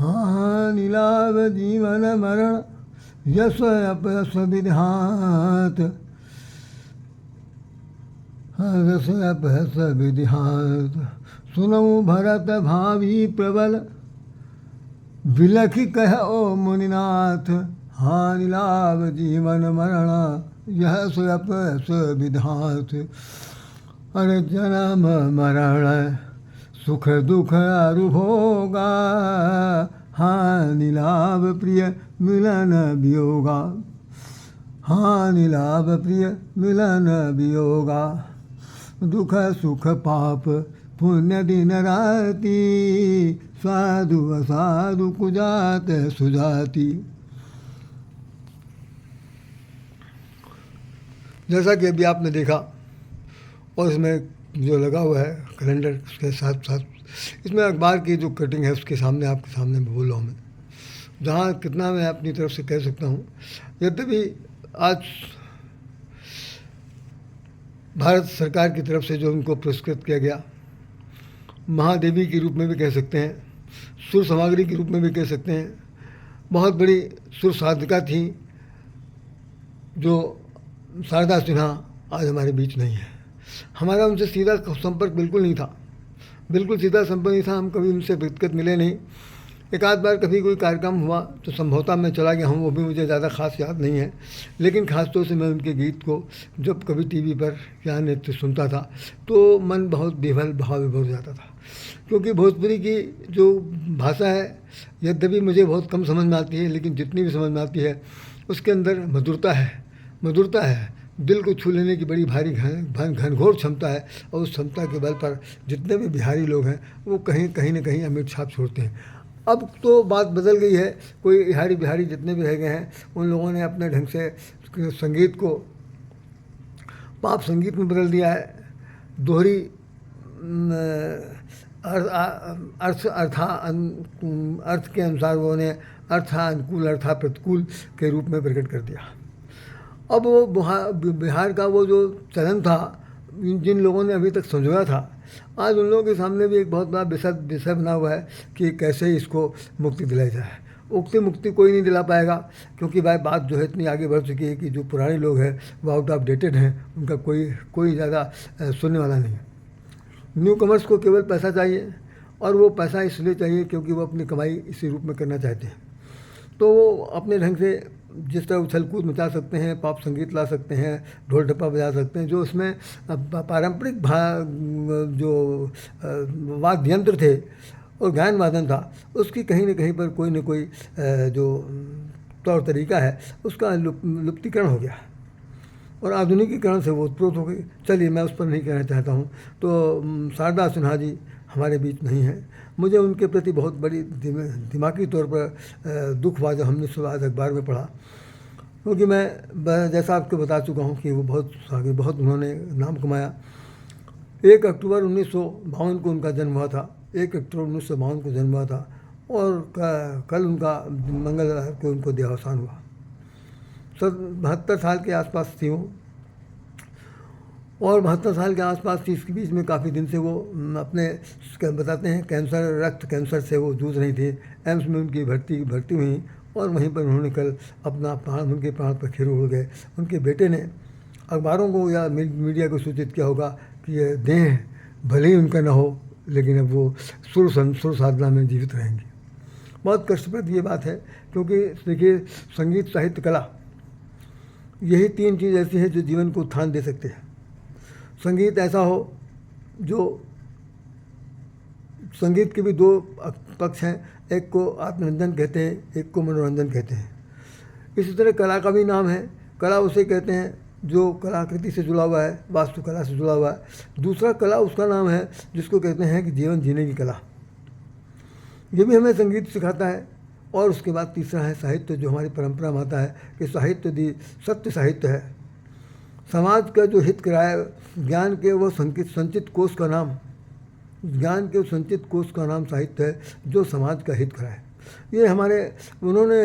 हानि लाभ जीवन मरण यश अपयश विधात, यश अपयश विधात। सुनऊ भरत भावी प्रबल बिलखि कह ओ मुनिनाथ, हानि लाभ जीवन मरण यश अपयश विधात। अरे जन्म मरण सुख दुख अरुभोगा, हानि लाभ प्रिय मिलन वियोगा, हानि लाभ प्रिय मिलन वियोगा। दुख सुख पाप पुण्य दिन राति, साधु असाधु कुजात सुजाति। जैसा कि अभी आपने देखा और इसमें जो लगा हुआ है कैलेंडर, उसके साथ साथ इसमें अखबार की जो कटिंग है उसके सामने आपके सामने बोल रहा हूँ मैं, जहाँ कितना मैं अपनी तरफ से कह सकता हूँ। यद्यपि आज भारत सरकार की तरफ से जो उनको पुरस्कृत किया गया, महादेवी के रूप में भी कह सकते हैं, सुर सामग्री के रूप में भी कह सकते हैं, बहुत बड़ी सुर साधका थी जो शारदा सिन्हा आज हमारे बीच नहीं है। हमारा उनसे सीधा संपर्क बिल्कुल नहीं था, बिल्कुल सीधा संपर्क नहीं था, हम कभी उनसे व्यक्तिगत मिले नहीं। एक आध बार कभी कोई कार्यक्रम हुआ तो संभवतः मैं चला गया हूँ, वो भी मुझे ज़्यादा खास याद नहीं है। लेकिन ख़ास तौर से मैं उनके गीत को जब कभी टीवी पर या नृत्य सुनता था तो मन बहुत विभल भाव विभोर हो जाता था, क्योंकि भोजपुरी की जो भाषा है यद्यपि मुझे बहुत कम समझ में आती है, लेकिन जितनी भी समझ में आती है उसके अंदर मधुरता है, मधुरता है, दिल को छू लेने की बड़ी भारी घनघोर क्षमता है। और उस क्षमता के बल पर जितने भी बिहारी लोग हैं वो कहीं न कहीं अमिट छाप छोड़ते हैं। अब तो बात बदल गई है, कोई बिहारी जितने भी रह गए हैं उन लोगों ने अपने ढंग से संगीत को पॉप संगीत में बदल दिया है। दोहरी अर्थ के अनुसार वो ने अर्थानुकूल अर्था प्रतिकूल के रूप में प्रकट कर दिया। अब वो बिहार का वो जो चलन था, जिन लोगों ने अभी तक संजोया था, आज उन लोगों के सामने भी एक बहुत बड़ा विषय बना हुआ है कि कैसे इसको मुक्ति दिलाई जाए। मुक्ति कोई नहीं दिला पाएगा, क्योंकि भाई बात जो है इतनी आगे बढ़ चुकी है कि जो पुराने लोग हैं वो आउट ऑफ डेटेड हैं, उनका कोई ज़्यादा सुनने वाला नहीं है। न्यू कमर्स को केवल पैसा चाहिए, और वो पैसा इसलिए चाहिए क्योंकि वो अपनी कमाई इसी रूप में करना चाहते हैं। तो वो अपने ढंग से जिस तरह उछल कूद मचा सकते हैं, पॉप संगीत ला सकते हैं, ढोल ढप्पा बजा सकते हैं, जो उसमें पारंपरिक जो वाद्य यंत्र थे और गायन वादन था, उसकी कहीं न कहीं पर कोई न कोई जो तौर तरीका है उसका लुप्तीकरण हो गया और आधुनिकीकरण से वो उत्प्रोत हो गई। चलिए, मैं उस पर नहीं कहना चाहता हूँ। तो शारदा सिन्हा जी हमारे बीच नहीं है। मुझे उनके प्रति बहुत बड़ी दिमागी तौर पर दुख हुआ जब हमने सुबह आज अखबार में पढ़ा, क्योंकि मैं जैसा आपको बता चुका हूँ कि वो बहुत उन्होंने नाम कमाया। 1 अक्टूबर 1952 को उनका जन्म हुआ था, 1 अक्टूबर 1952 को जन्म हुआ था, और कल उनका मंगलवार को उनको देहावसान हुआ। 72 साल के आसपास थी वो, और 72 साल के आसपास थी। इसके बीच में काफ़ी दिन से वो अपने बताते हैं कैंसर, रक्त कैंसर से वो जूझ रही थी। एम्स में उनकी भर्ती हुई और वहीं पर उन्होंने कल अपना प्राण, उनके प्राण पखेरु उड़ गए। उनके बेटे ने अखबारों को या मीडिया को सूचित किया होगा कि ये देह भले ही उनका ना हो, लेकिन अब वो सुर साधना में जीवित रहेंगे। बहुत कष्टप्रद ये बात है, क्योंकि देखिए, संगीत, साहित्य, कला, यही 3 चीज़ ऐसी है जो जीवन को उत्थान दे सकते हैं। संगीत ऐसा हो जो, संगीत के भी 2 पक्ष हैं, एक को आत्मरंजन कहते हैं, एक को मनोरंजन कहते हैं। इसी तरह कला का भी नाम है। कला उसे कहते हैं जो कलाकृति से जुड़ा हुआ है, वास्तुकला से जुड़ा हुआ है। दूसरा कला उसका नाम है जिसको कहते हैं कि जीवन जीने की कला। ये भी हमें संगीत सिखाता है। और उसके बाद तीसरा है साहित्य, जो हमारी परंपरा में आता है कि साहित्य सत्य साहित्य है। समाज का जो हित कराए, ज्ञान के वो संचित कोष का नाम, ज्ञान के संचित कोष का नाम साहित्य है, जो समाज का हित कराए। ये हमारे उन्होंने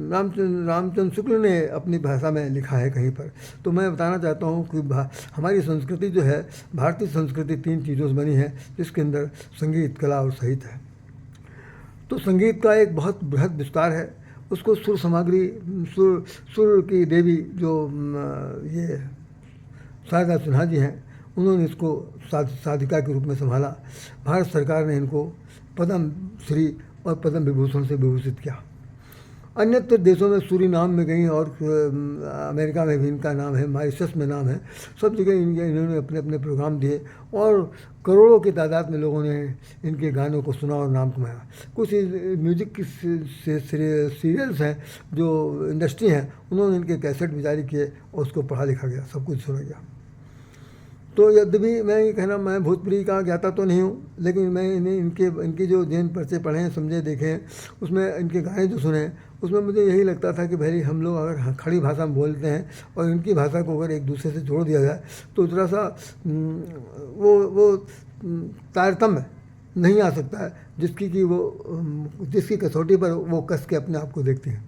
रामचंद्र शुक्ल ने अपनी भाषा में लिखा है कहीं पर। तो मैं बताना चाहता हूँ कि हमारी संस्कृति जो है, भारतीय संस्कृति 3 चीज़ों से बनी है, जिसके अंदर संगीत, कला और साहित्य है। तो संगीत का एक बहुत बृहद विस्तार है। उसको सुर सामग्री, सुर की देवी जो ये शारदा सिन्हा जी हैं, उन्होंने इसको साधिका के रूप में संभाला। भारत सरकार ने इनको पद्म श्री और पद्म विभूषण से विभूषित किया। अन्यत्र देशों में सूरीनाम में गई और अमेरिका में भी इनका नाम है, मॉरिशस में नाम है, सब जगह इन्होंने अपने अपने प्रोग्राम दिए और करोड़ों की तादाद में लोगों ने इनके गानों को सुना और नाम कमाया। कुछ म्यूजिक की सीरियल्स हैं जो इंडस्ट्री हैं, उन्होंने इनके कैसेट भी जारी किए और उसको पढ़ा लिखा गया, सब कुछ सुना गया। तो यद्यपि मैं ये कहना, मैं भोजपुरी का ज्ञाता तो नहीं हूँ, लेकिन मैं इनके जो जिन पर्चे पढ़े हैं, समझे, देखे हैं, उसमें इनके गाने जो सुने हैं, उसमें मुझे यही लगता था कि भाई हम लोग अगर खड़ी भाषा में बोलते हैं और इनकी भाषा को अगर एक दूसरे से जोड़ दिया जाए तो थोड़ा सा वो तारतम्य नहीं आ सकता है जिसकी कसौटी पर वो कस के अपने आप को देखते हैं।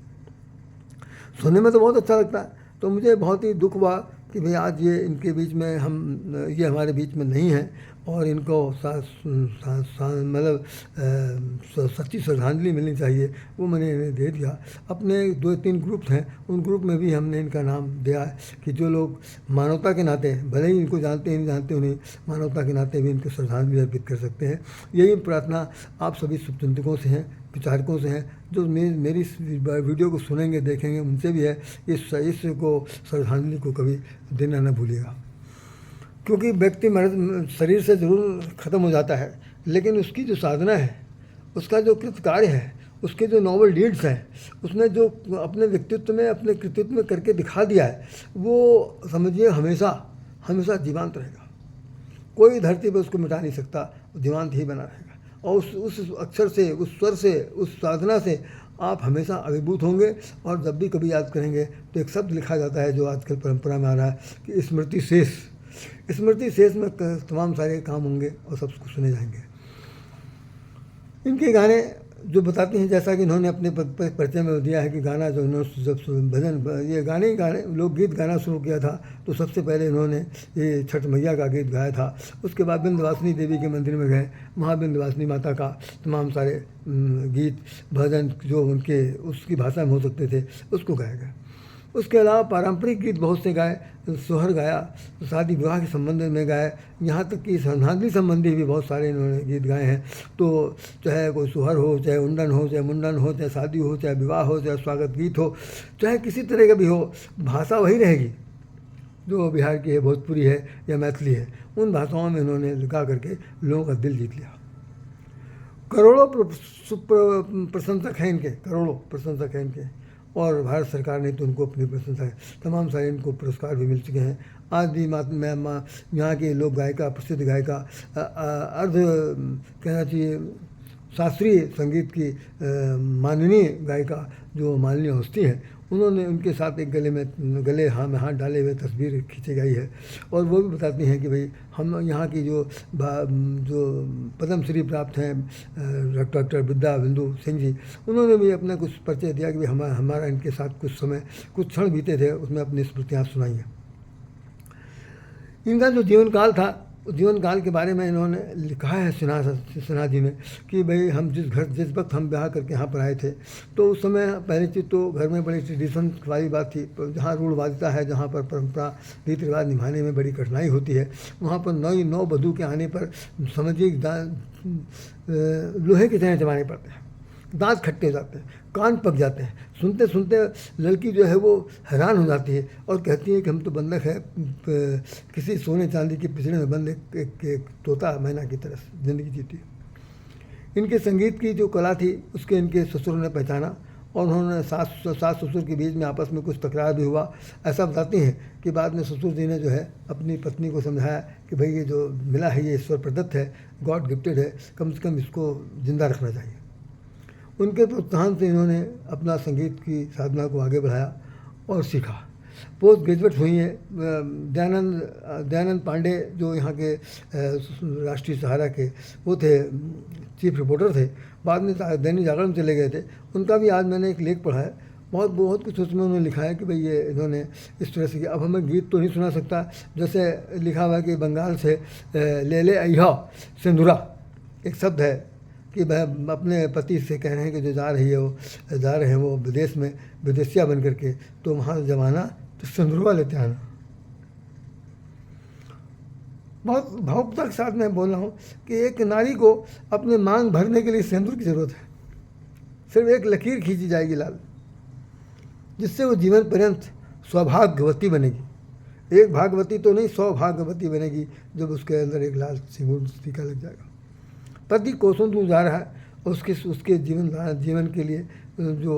सुनने में तो बहुत अच्छा लगता है। तो मुझे बहुत ही दुख हुआ कि भाई आज ये इनके बीच में ये हमारे बीच में नहीं है और इनको मतलब सच्ची श्रद्धांजलि मिलनी चाहिए, वो मैंने इन्हें दे दिया। अपने 2-3 ग्रुप हैं, उन ग्रुप में भी हमने इनका नाम दिया है कि जो लोग मानवता के नाते, भले ही इनको जानते हैं नहीं जानते, उन्हें मानवता के नाते भी इनको श्रद्धांजलि अर्पित कर सकते हैं। यही प्रार्थना आप सभी शुभचिंतकों से हैं, विचारकों से हैं, जो मेरी इस वीडियो को सुनेंगे, देखेंगे, उनसे भी है। इस को श्रद्धांजलि को कभी देना न भूलिएगा, क्योंकि व्यक्ति शरीर से ज़रूर ख़त्म हो जाता है, लेकिन उसकी जो साधना है, उसका जो कृत कार्य है, उसके जो नॉवल डीड्स हैं, उसने जो अपने व्यक्तित्व में, अपने कृतित्व में करके दिखा दिया है, वो समझिए हमेशा जीवंत रहेगा। कोई धरती पर उसको मिटा नहीं सकता, जीवंत ही बना रहेगा। और उस अक्षर से, उस स्वर से, उस साधना से आप हमेशा अभिभूत होंगे। और जब भी कभी याद करेंगे तो एक शब्द लिखा जाता है जो आजकल परंपरा में आ रहा है कि स्मृति शेष में तमाम सारे काम होंगे और सब कुछ सुने जाएंगे। इनके गाने जो बताते हैं, जैसा कि इन्होंने अपने परिचय में दिया है कि गाना जो इन्होंने जब भजन ये गाने लोकगीत गाना शुरू किया था, तो सबसे पहले इन्होंने ये छठ मैया का गीत गाया था। उसके बाद विंध्यवासिनी देवी के मंदिर में गए, वहाँ विंध्यवासिनी माता का तमाम सारे गीत भजन जो उनके उसकी भाषा में हो सकते थे, उसको गाया गया। उसके अलावा पारंपरिक गीत बहुत से गाए, सोहर गाया, शादी विवाह के संबंध में गाए, यहाँ तक कि श्रद्धांजलि संबंधी भी बहुत सारे इन्होंने गीत गाए हैं। तो चाहे कोई सोहर हो, चाहे उंडन हो, चाहे मुंडन हो, चाहे शादी हो, चाहे विवाह हो, चाहे स्वागत गीत हो, चाहे किसी तरह का भी हो, भाषा वही रहेगी जो बिहार की है, भोजपुरी है या मैथिली है। उन भाषाओं में इन्होंने गा करके लोगों का दिल जीत लिया। करोड़ों प्रशंसक हैं इनके, करोड़ों प्रशंसक हैं इनके, और भारत सरकार ने तो उनको अपनी प्रशंसा है, तमाम सारे इनको पुरस्कार भी मिल चुके हैं। आज भी यहाँ के लोक गायिका, प्रसिद्ध गायिका, अर्ध कहना चाहिए शास्त्रीय संगीत की माननीय गायिका जो माननीय हस्ती हैं, उन्होंने उनके साथ एक गले में हाथ डाले हुए तस्वीर खींची गई है। और वो भी बताती हैं कि भाई हम यहाँ की जो पद्मश्री प्राप्त हैं डॉक्टर विद्या बिंदु सिंह जी, उन्होंने भी अपना कुछ परिचय दिया कि भाई हमारा इनके साथ कुछ क्षण बीते थे, उसमें अपनी स्मृतियाँ सुनाई हैं। इनका जो जीवन काल था, जीवन काल के बारे में इन्होंने लिखा है सिन्हा जी ने कि भाई हम जिस वक्त हम ब्याह करके यहाँ पर आए थे, तो उस समय पहली चीज़ तो घर में बड़ी ट्रेडिशन वाली बात थी। जहाँ रूढ़वादिता है, जहाँ पर परंपरा रीति रिवाज निभाने में बड़ी कठिनाई होती है, वहाँ पर नौ वधू के आने पर समझिए लोहे के चने चबाने पड़ते हैं, दांत खट्टे हो जाते हैं, कान पक जाते हैं। सुनते सुनते लड़की जो है वो हैरान हो जाती है और कहती है कि हम तो बंधक है किसी सोने चांदी के पिछड़े में बंद एक तोता मैना की तरह ज़िंदगी जीती। इनके संगीत की जो कला थी उसके इनके ससुर ने पहचाना और उन्होंने सास ससुर के बीच में आपस में कुछ तकरार भी हुआ। ऐसा बताती हैं कि बाद में ससुर जी ने जो है अपनी पत्नी को समझाया कि भाई ये जो मिला है ये ईश्वर प्रदत्त है, गॉड गिफ्टेड है, कम से कम इसको ज़िंदा रखना चाहिए। उनके प्रोत्साहन से इन्होंने अपना संगीत की साधना को आगे बढ़ाया और सीखा। पोस्ट ग्रेजुएट हुई हैं दयानंद पांडे जो यहाँ के राष्ट्रीय सहारा के वो थे, चीफ रिपोर्टर थे, बाद में दैनिक जागरण चले गए थे। उनका भी आज मैंने एक लेख पढ़ा है, बहुत कुछ उसमें उन्होंने लिखा है कि भाई ये इन्होंने इस तरह से किया। अब हमें गीत तो नहीं सुना सकता, जैसे लिखा हुआ है कि बंगाल से ले अइहा सिंदूरा एक शब्द है कि वह अपने पति से कह रहे हैं कि जो जा रहे हैं वो विदेश में विदेशिया बन करके, तो वहाँ जब आना तो सिंदूरवा लेते आना। बहुत भावुकता के साथ मैं बोल रहा हूँ कि एक नारी को अपने मांग भरने के लिए सिंदूर की ज़रूरत है। सिर्फ एक लकीर खींची जाएगी लाल, जिससे वो जीवन पर्यंत सौभाग्यवती बनेगी। एक भाग्यवती तो नहीं, सौभाग्यवती बनेगी जब उसके अंदर एक लाल सिंदूर टीका लग जाएगा। पति कोसों दूर जा रहा है और उसके जीवन के लिए जो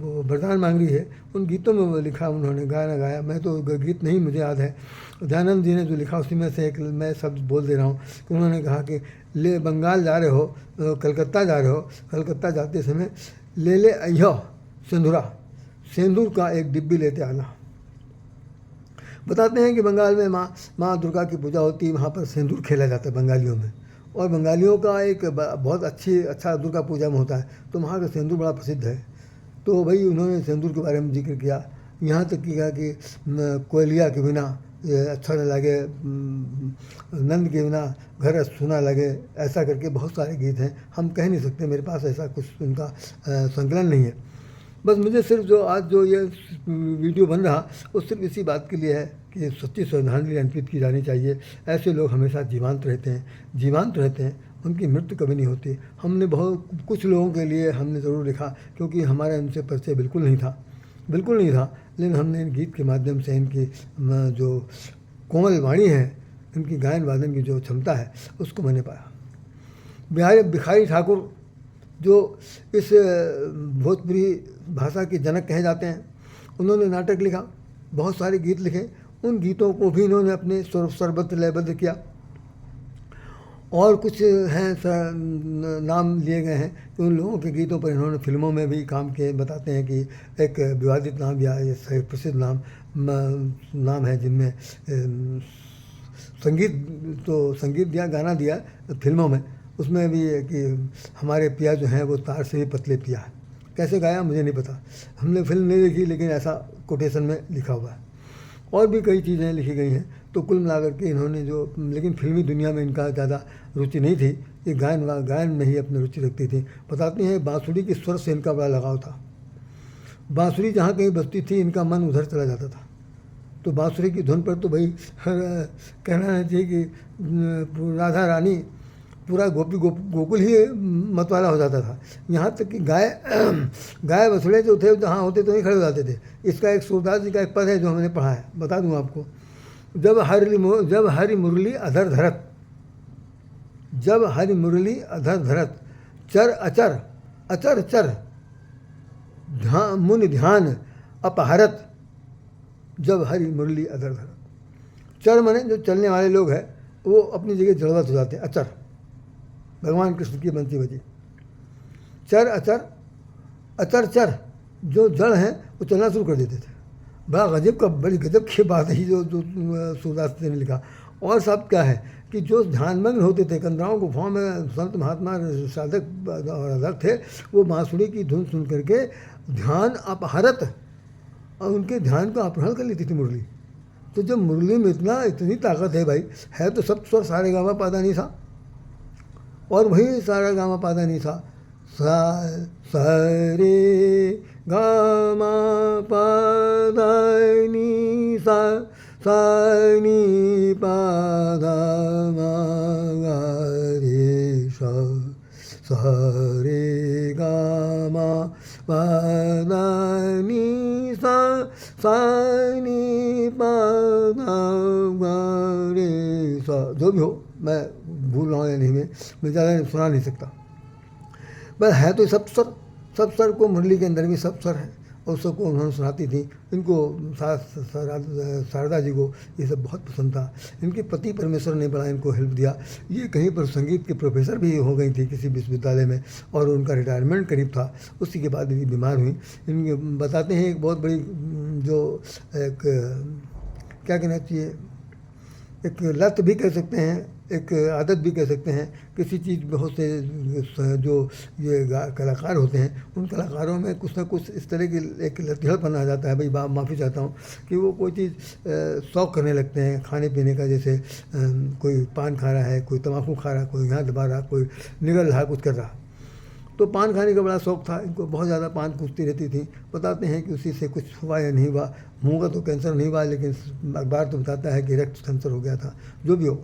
वो वरदान मांग रही है, उन गीतों में वो लिखा, उन्होंने गाया। मैं तो गीत नहीं मुझे याद है, दयानंद जी ने जो लिखा उसी में से एक मैं शब्द बोल दे रहा हूँ कि उन्होंने कहा कि ले बंगाल जा रहे हो, कलकत्ता जा रहे हो, कलकत्ता जाते समय ले अइहो सिंदूर का एक डिब्बी लेते आना। बताते हैं कि बंगाल में माँ दुर्गा की पूजा होती है, वहाँ पर सिंदूर खेला जाता है बंगालियों में, और बंगालियों का एक बहुत अच्छा दुर्गा पूजा में होता है, तो वहाँ का सिंदूर बड़ा प्रसिद्ध है। तो भाई उन्होंने सिंदूर के बारे में जिक्र किया, यहाँ तक किया कि कोयलिया के बिना अच्छा न लगे, नंद के बिना घर सुना लगे, ऐसा करके बहुत सारे गीत हैं। हम कह नहीं सकते, मेरे पास ऐसा कुछ उनका संकलन नहीं है। बस मुझे सिर्फ जो ये वीडियो बन रहा वो सिर्फ इसी बात के लिए है कि सच्ची श्रद्धांजलि अर्पित की जानी चाहिए। ऐसे लोग हमेशा जीवंत रहते हैं, उनकी मृत्यु कभी नहीं होती। हमने बहुत कुछ लोगों के लिए हमने ज़रूर लिखा, क्योंकि हमारा इनसे परिचय बिल्कुल नहीं था, लेकिन हमने इन गीत के माध्यम से इनकी जो कोमल वाणी है, इनकी गायन वादन की जो क्षमता है, उसको मैंने पाया। भिखारी ठाकुर जो इस भोजपुरी भाषा के जनक कहे जाते हैं, उन्होंने नाटक लिखा, बहुत सारे गीत लिखे। उन गीतों को भी इन्होंने अपने स्वरबद्ध लयबद्ध किया, और कुछ हैं नाम लिए गए हैं कि उन लोगों के गीतों पर इन्होंने फिल्मों में भी काम किए। बताते हैं कि एक विवादित नाम या ये प्रसिद्ध नाम है जिनमें संगीत दिया, गाना दिया फिल्मों में। उसमें भी है कि हमारे पिया जो हैं वो तार से भी पतले पिया है। कैसे गाया मुझे नहीं पता, हमने फिल्म नहीं देखी, लेकिन ऐसा कोटेशन में लिखा हुआ है। और भी कई चीज़ें लिखी गई हैं। तो कुल मिलाकर के इन्होंने लेकिन फिल्मी दुनिया में इनका ज़्यादा रुचि नहीं थी, ये गायन में ही अपनी रुचि रखती थी। बताती हैं बांसुरी के स्वर से इनका बड़ा लगाव था। बांसुरी जहाँ कहीं बजती थी, इनका मन उधर चला जाता था। तो बांसुरी की धुन पर तो भाई कहना चाहिए कि राधा रानी पूरा गोकुल ही मतवाला हो जाता था। यहाँ तक कि गाय बछड़े जो थे जहाँ होते तो वहीं खड़े हो जाते थे। इसका एक सूरदास जी का एक पद है जो हमने पढ़ा है, बता दूँ आपको। जब हरि मुरली अधर धरत चर अचर मुनि ध्यान अपहरत। जब हरि मुरली अधर धरत, चर माने जो चलने वाले लोग हैं वो अपनी जगह जड़वत हो जाते हैं। अचर भगवान कृष्ण की बंसी बजी। चर अचर चर जो जड़ हैं वो चलना शुरू कर देते थे। बड़ी गजब की बात है जो सूरदास ने लिखा। और सब क्या है कि जो ध्यानमग्न होते थे, कंदराओं गुफाओं में संत महात्मा साधक और अधक थे, वो बांसुरी की धुन सुन करके ध्यान अपहरत, और उनके ध्यान का अपहरण कर लेती थी मुरली। तो जब मुरली में इतनी ताकत है भाई, है तो सब स्वर सारे गामा पादा नहीं था, और वही सारा गामा पादा नहीं था। सा रे गामा पादा नी सा नी पादा मा गा रे सा रे गामा पादा नी सा नी पादा गा रे सा। जो भी हो, मैं भूल रहा हूँ या नहीं, मैं ज़्यादा सुना नहीं सकता। बस है तो सब स्वर को मुरली के अंदर भी सब स्वर है, और सबको उन्होंने सुनाती थी। इनको शारदा जी को ये सब बहुत पसंद था। इनके पति परमेश्वर ने बड़ा इनको हेल्प दिया। ये कहीं पर संगीत के प्रोफेसर भी हो गई थी किसी विश्वविद्यालय में, और उनका रिटायरमेंट करीब था। उसी के बाद ये बीमार हुई। इनके बताते हैं एक बहुत बड़ी जो एक क्या कहना चाहिए, एक लत भी कह सकते हैं, एक आदत भी कह सकते हैं। किसी चीज़ बहुत से जो ये कलाकार होते हैं, उन कलाकारों में कुछ ना कुछ इस तरह की एक लतीफ़पन आ जाता है। भाई माफ़ी चाहता हूँ कि वो कोई चीज़ शौक़ करने लगते हैं खाने पीने का। जैसे कोई पान खा रहा है, कोई तम्बाकू खा रहा है, कोई यहाँ दबा रहा, कोई निगल रहा, कुछ कर रहा। तो पान खाने का बड़ा शौक़ था इनको, बहुत ज़्यादा पान कूटती रहती थी। बताते हैं कि उसी से कुछ हुआ या नहीं हुआ, मुंह का तो कैंसर नहीं हुआ, लेकिन अखबार तो बताता है कि रक्त कैंसर हो गया था। जो भी हो,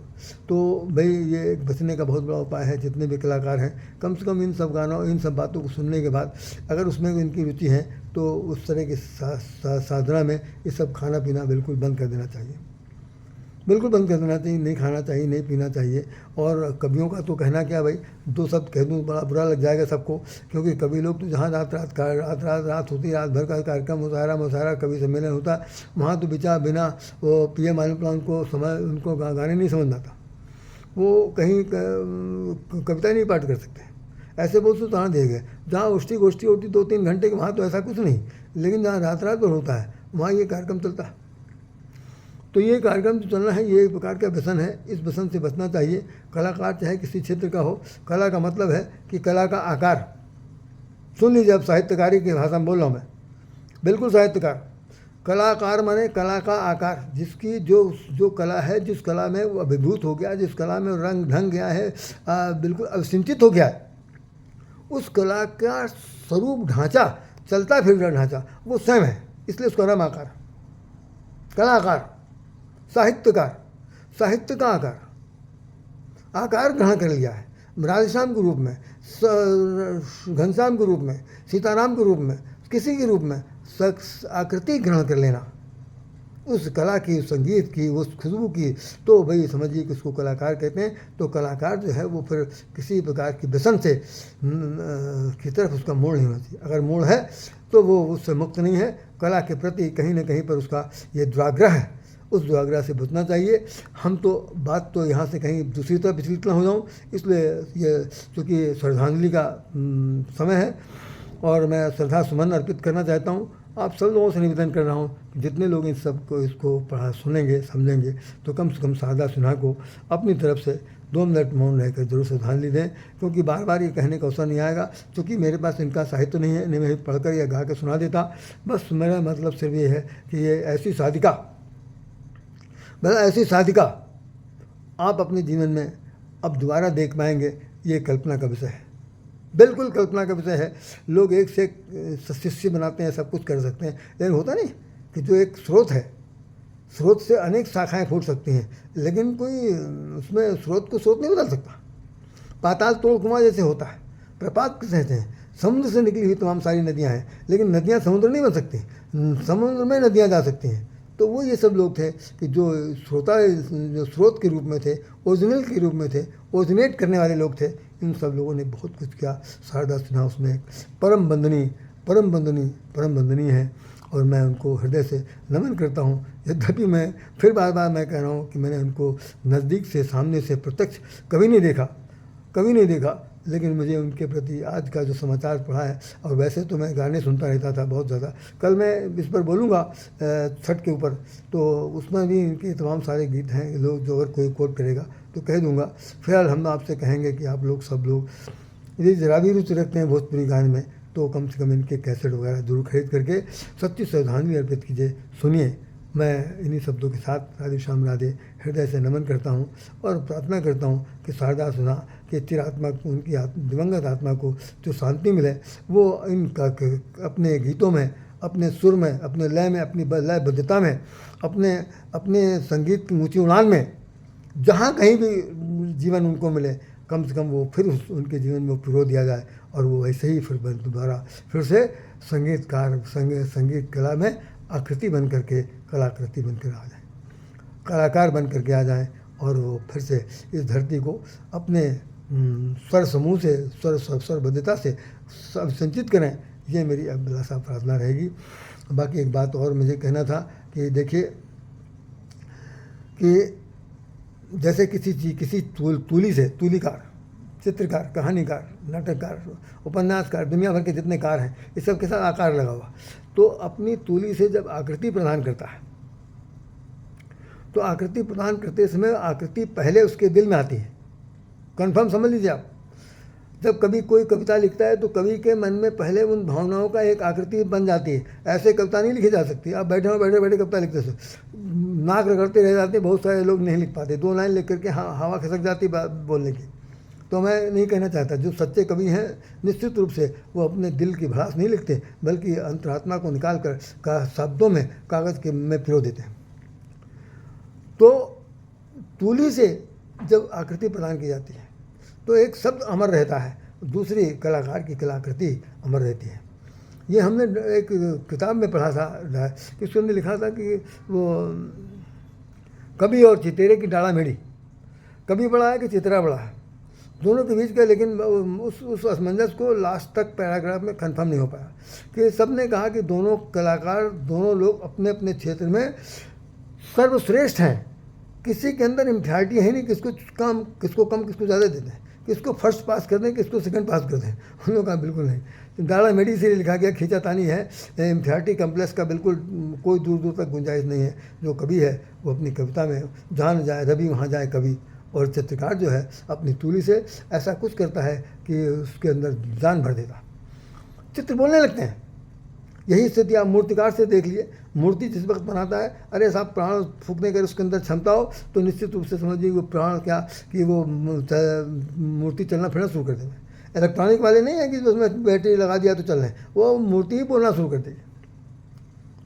तो भाई ये बचने का बहुत बड़ा उपाय है। जितने भी कलाकार हैं, कम से कम इन सब गानों, इन सब बातों को सुनने के बाद अगर उसमें इनकी रुचि है तो उस तरह की साधना में ये सब खाना पीना बिल्कुल बंद कर देना चाहिए, बिल्कुल बंद कर देना चाहिए। नहीं खाना चाहिए, नहीं पीना चाहिए। और कवियों का तो कहना क्या भाई, दो शब्द कह दूँ बड़ा बुरा लग जाएगा सबको, क्योंकि कवि लोग तो जहाँ रात रात होती, रात भर का कार्यक्रम मुशायरा कवि सम्मेलन होता, वहाँ तो बिना वो पिए मालूम पड़ा उनको समय, उनको गाने नहीं समझ आता, वो कहीं कविता नहीं पाठ कर सकते। ऐसे बहुत से उदाहरण दिए गए, जहाँ गोष्ठी होती 2-3 घंटे के, वहाँ तो ऐसा कुछ नहीं, लेकिन जहाँ रात भर होता है वहाँ ये कार्यक्रम चलता है। तो ये कार्यक्रम जो चलना है, ये एक प्रकार का व्यसन है। इस व्यसन से बचना चाहिए। कलाकार चाहे किसी क्षेत्र का हो, कला का मतलब है कि कला का आकार। सुन लीजिए, अब साहित्यकारी की भाषा में बोल रहा हूँ मैं, बिल्कुल साहित्यकार। कलाकार माने कला का आकार, जिसकी जो कला है, जिस कला में वो अभिभूत हो गया, जिस कला में रंग ढंग गया है, बिल्कुल अवसिंचित हो गया है, उस कला का स्वरूप ढांचा, चलता फिरता ढांचा वो स्वयं है, इसलिए उसका नाम आकार। कलाकार, साहित्यकार, साहित्य का आकार ग्रहण कर लिया है। राधेश्याम के रूप में, घनश्याम के रूप में, सीताराम के रूप में, किसी के रूप में आकृति ग्रहण कर लेना उस कला की, उस संगीत की, उस खुशबू की, तो भाई समझिए कि उसको कलाकार कहते हैं। तो कलाकार जो है वो फिर किसी प्रकार की व्यसन से की तरफ उसका मोड़ नहीं होना चाहिए। अगर मोड़ है तो वो उससे मुक्त नहीं है। कला के प्रति कहीं ना कहीं पर उसका ये दुराग्रह है, उस दुराग्रह से बचना चाहिए। हम तो बात तो यहाँ से कहीं दूसरी तरफ विचलित ना हो जाऊँ, इसलिए ये चूँकि श्रद्धांजलि का समय है और मैं श्रद्धा सुमन अर्पित करना चाहता हूँ। आप सब लोगों से निवेदन कर रहा हूँ, जितने लोग इन सब को इसको पढ़ा सुनेंगे समझेंगे, तो कम से कम शारदा सिन्हा को अपनी तरफ से 2 मिनट मौन रहकर जरूर श्रद्धांजलि दें, क्योंकि बार बार ये कहने का अवसर नहीं आएगा, क्योंकि मेरे पास इनका साहित्य नहीं है, नहीं मैं पढ़कर या गा के सुना देता। बस मेरा मतलब सिर्फ ये है कि ये ऐसी साधिका, ऐसी साधिका आप अपने जीवन में अब दोबारा देख पाएंगे, ये कल्पना का विषय है, बिल्कुल कल्पना का विषय है। लोग एक से एक शिष्य बनाते हैं, सब कुछ कर सकते हैं, लेकिन होता नहीं कि जो एक स्रोत है, स्रोत से अनेक शाखाएं फूट सकती हैं, लेकिन कोई उसमें स्रोत को स्रोत नहीं बदल सकता। पाताल तोड़ कुआं जैसे होता है, प्रपात किसे कहते हैं, समुद्र से निकली हुई तमाम सारी नदियाँ हैं, लेकिन नदियाँ समुद्र नहीं बन सकती, समुद्र में नदियाँ जा सकती हैं। तो वो ये सब लोग थे कि जो जो स्रोत के रूप में थे, ओरिजिनल के रूप में थे, ओरिजिनेट करने वाले लोग थे। इन सब लोगों ने बहुत कुछ किया। शारदा सिन्हा उसमें परम बंदनीय है और मैं उनको हृदय से नमन करता हूँ। यद्यपि मैं फिर बार बार मैं कह रहा हूँ कि मैंने उनको नज़दीक से, सामने से, प्रत्यक्ष कभी नहीं देखा, लेकिन मुझे उनके प्रति आज का जो समाचार पढ़ा है, और वैसे तो मैं गाने सुनता रहता था बहुत ज़्यादा। कल मैं इस पर बोलूँगा छठ के ऊपर, तो उसमें भी इनके तमाम सारे गीत हैं। लोग जो अगर कोई कोट करेगा तो कह दूँगा। फिलहाल हम आपसे कहेंगे कि आप लोग सब लोग यदि जरा भी रुचि रखते हैं भोजपुरी गाने में, तो कम से कम इनके कैसेट वगैरह जरूर खरीद करके सच्ची श्रद्धांजलि अर्पित कीजिए, सुनिए। मैं इन्हीं शब्दों के साथ राधे श्याम राधे हृदय से नमन करता हूँ और प्रार्थना करता हूँ कि शारदा सिन्हा के चिरात्मा को, उनकी दिवंगत आत्मा को जो शांति मिले, वो इनका अपने गीतों में, अपने सुर में, अपने लय में, अपनी लयबद्धता में, अपने संगीत की ऊँची उड़ान में, जहाँ कहीं भी जीवन उनको मिले, कम से कम वो फिर उनके जीवन में पिरो दिया जाए और वो ऐसे ही फिर दोबारा फिर से संगीत कला में आकृति बन करके, कलाकृति बनकर आ जाए, कलाकार बन करके आ जाएं और वो फिर से इस धरती को अपने स्वर समूह से, स्वरबद्धता से संचित करें। ये मेरी अभिलाषा प्रार्थना रहेगी। बाकी एक बात और मुझे कहना था कि देखिए कि जैसे किसी तूली से, तूलीकार, चित्रकार, कहानीकार, नाटककार, उपन्यासकार, दुनिया भर के जितने कार हैं, इस सब के साथ आकार लगा हुआ, तो अपनी तूली से जब आकृति प्रदान करता है, तो आकृति प्रदान करते समय आकृति पहले उसके दिल में आती है। कन्फर्म समझ लीजिए आप। जब कभी कोई कविता लिखता है तो कवि के मन में पहले उन भावनाओं का एक आकृति बन जाती है। ऐसे कविता नहीं लिखी जा सकती। आप बैठे कविता लिखते थे, नाक रगड़ते रह जाते, बहुत सारे लोग नहीं लिख पाते, 2 लाइन लिख करके हाँ हवा खसक जाती बोलने की। तो मैं नहीं कहना चाहता, जो सच्चे कवि हैं निश्चित रूप से वो अपने दिल की भड़ास नहीं लिखते, बल्कि अंतरात्मा को निकाल कर का शब्दों में कागज़ के में पिरो देते हैं। तो तूली से जब आकृति प्रदान की जाती है तो एक शब्द अमर रहता है, दूसरी कलाकार की कलाकृति अमर रहती है। ये हमने एक किताब में पढ़ा था कि उसके अंदर लिखा था कि वो कवि और चितेरे की डाला मेड़ी, कवि बड़ा है कि चितरा बड़ा है, दोनों के बीच का, लेकिन उस असमंजस को लास्ट तक पैराग्राफ में कंफर्म नहीं हो पाया कि सब ने कहा कि दोनों कलाकार, दोनों लोग अपने अपने क्षेत्र में सर्वश्रेष्ठ हैं, किसी के अंदर इम्फ्यारिटी है नहीं, किसको कम किसको ज़्यादा देते हैं, किसको फर्स्ट पास कर दें, किसको सेकंड पास कर दें, उन लोगों का बिल्कुल नहीं। तो डाला मेडी से लिखा गया खींचातानी है, इम्फ्यारिटी कम्प्लेक्स का बिल्कुल कोई दूर दूर तक गुंजाइश नहीं है। जो कवि है वो अपनी कविता में जहाँ न जाए रवि वहाँ जाए कवि, और चित्रकार जो है अपनी तूली से ऐसा कुछ करता है कि उसके अंदर जान भर देता, चित्र बोलने लगते हैं। यही स्थिति आप मूर्तिकार से देख लिए, मूर्ति जिस वक्त बनाता है, अरे साहब प्राण फूकने कर उसके अंदर क्षमता हो तो निश्चित रूप से समझिए वो प्राण क्या कि वो मूर्ति चलना फिरना शुरू कर देंगे। इलेक्ट्रॉनिक वाले नहीं है कि उसमें बैटरी लगा दिया तो चल रहे हैं, वो मूर्ति ही बोलना शुरू कर देगी।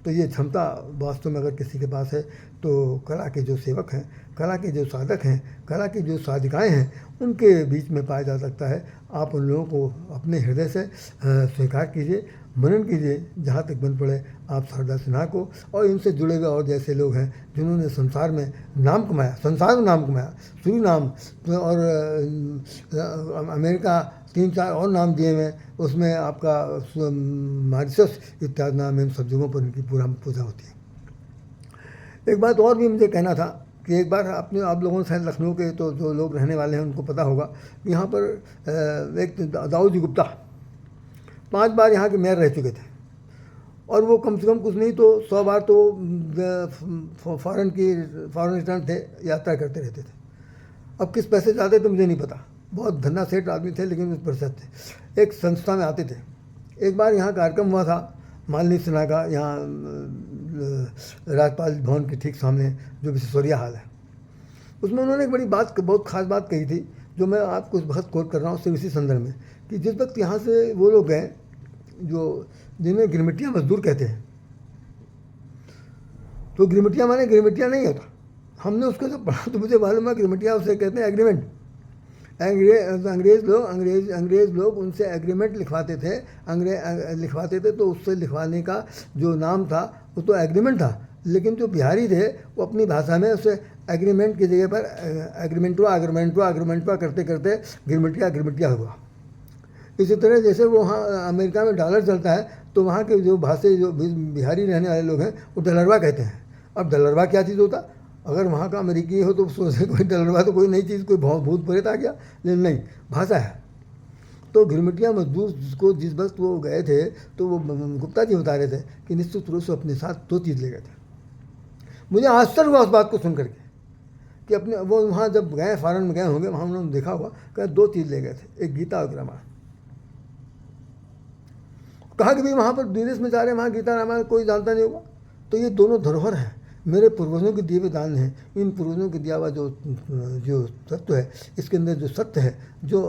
तो ये क्षमता वास्तव में अगर किसी के पास है तो कला के जो सेवक हैं, कला के जो साधक हैं, कला की जो साधिकाएँ हैं, उनके बीच में पाया जा सकता है। आप उन लोगों को अपने हृदय से स्वीकार कीजिए, मनन कीजिए, जहाँ तक बन पड़े आप शारदा सिन्हा को और इनसे जुड़े हुए और जैसे लोग हैं जिन्होंने संसार में नाम कमाया, संसार में नाम कमाया, सूरीनाम और अमेरिका 3-4 और नाम दिए हुए, उसमें आपका मॉरिशस इत्यादि नाम, इन सब जगहों पर इनकी पूरा पूजा होती है। एक बात और भी मुझे कहना था कि एक बार आप लोगों ने शायद लखनऊ के तो जो लोग रहने वाले हैं उनको पता होगा, यहाँ पर एक दाऊद गुप्ता 5 बार यहाँ के मेयर रह चुके थे, और वो कम से कम कुछ नहीं तो 100 बार तो फॉरेन रिटर्न थे, यात्रा करते रहते थे। अब किस पैसे जाते थे मुझे नहीं पता, बहुत धन्ना सेठ आदमी थे, लेकिन उस परिषद थे, एक संस्था में आते थे। एक बार यहाँ कार्यक्रम हुआ था मालिनी सिन्हा का, यहाँ राज्यपाल भवन के ठीक सामने जो विश्वेश्वरिया हाल है, उसमें उन्होंने एक बहुत खास बात कही थी, जो मैं आपको इस वक्त कोट कर रहा हूँ सिर्फ इसी संदर्भ में, कि जिस वक्त यहाँ से वो लोग गए जो जिन्हें गिरमिटिया मजदूर कहते हैं, तो गिरमिटिया माने गिरमिटिया नहीं होता, हमने उसको जब पढ़ा तो मुझे मालूम है गिरमिटिया उसे कहते हैं एग्रीमेंट। अंग्रेज़ लोग उनसे एग्रीमेंट लिखवाते थे, तो उससे लिखवाने का जो नाम था वो तो एग्रीमेंट था, लेकिन जो बिहारी थे वो अपनी भाषा में उसे एग्रीमेंट की जगह पर एग्रीमेंटवा करते करते गिरमिटिया हुआ। इसी तरह जैसे वो वहाँ अमेरिका में डॉलर चलता है तो वहाँ के जो जो बिहारी रहने वाले लोग हैं वो डॉलरवा कहते हैं। अब डॉलरवा क्या चीज़ होता, अगर वहाँ का अमेरिकी हो तो सोचे कोई डॉलरवा तो कोई नई चीज़, कोई भूत प्रेत आ गया, लेकिन नहीं, भाषा है। तो गिरमिटिया मजदूर को जिस वक्त वो गए थे तो वो गुप्ता जी बता रहे थे कि निश्चित रूप से अपने साथ 2 चीज़ ले गए थे। मुझे आश्चर्य हुआ उस बात को सुन करके कि अपने वो वहाँ जब गए, फॉरेन में गए होंगे, वहाँ उन्होंने देखा हुआ, कहा 2 चीज़ ले गए थे, एक गीता और रामायण। कहा कि भाई वहाँ पर विदेश में जा रहे हैं, वहाँ गीता रामायण कोई जानता नहीं होगा, तो ये दोनों धरोहर हैं, मेरे पूर्वजों के दिए हुए दान हैं। इन पूर्वजों के दिया हुआ जो तत्व है, इसके अंदर जो सत्य है, जो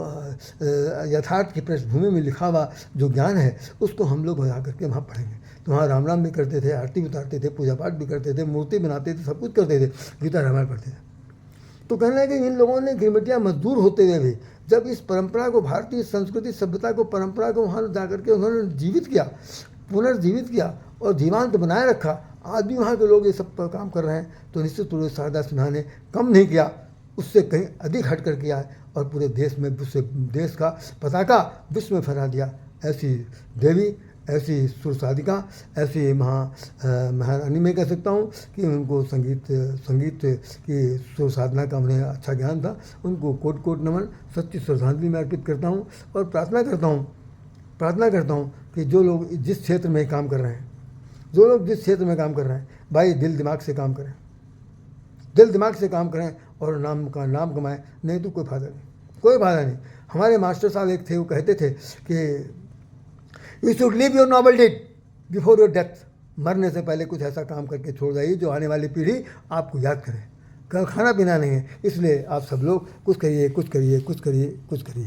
यथार्थ की पृष्ठभूमि में लिखा हुआ जो ज्ञान है, उसको हम लोग जा करके वहाँ पढ़ेंगे। तो वहाँ राम भी करते थे, आरती भी उतारते थे, पूजा पाठ भी करते थे, मूर्ति बनाते थे, सब कुछ करते थे, गीता रामायण पढ़ते थे। तो कहना है कि इन लोगों ने गिरमिटिया मजदूर होते हुए भी जब इस परंपरा को, भारतीय संस्कृति सभ्यता को, परंपरा को वहाँ जा करके उन्होंने जीवित किया, पुनर्जीवित किया और जीवांत बनाए रखा, आज भी वहाँ के लोग ये सब काम कर रहे हैं, तो निश्चित रूप से शारदा सिन्हा ने कम नहीं किया, उससे कहीं अधिक हट कर किया है और पूरे देश में देश का पताका विश्व में फहरा दिया। ऐसी देवी, ऐसी सुर साधिका, ऐसी महारानी मैं कह सकता हूँ कि उनको संगीत की सुर साधना का उन्हें अच्छा ज्ञान था। उनको कोट कोट नमन, सच्ची श्रद्धांजलि मैं अर्पित करता हूँ और प्रार्थना करता हूँ कि जो लोग जिस क्षेत्र में काम कर रहे हैं, भाई दिल दिमाग से काम करें और नाम कमाएं, नहीं तो कोई फ़ायदा नहीं। हमारे मास्टर साहब एक थे, वो कहते थे कि you should live your noble deed before your death. मरने से पहले कुछ ऐसा काम करके छोड़ जाइए जो आने वाली पीढ़ी आपको याद करे। खाना पीना नहीं है। इसलिए आप सब लोग कुछ करिए, कुछ करिए, कुछ करिए, कुछ करिए।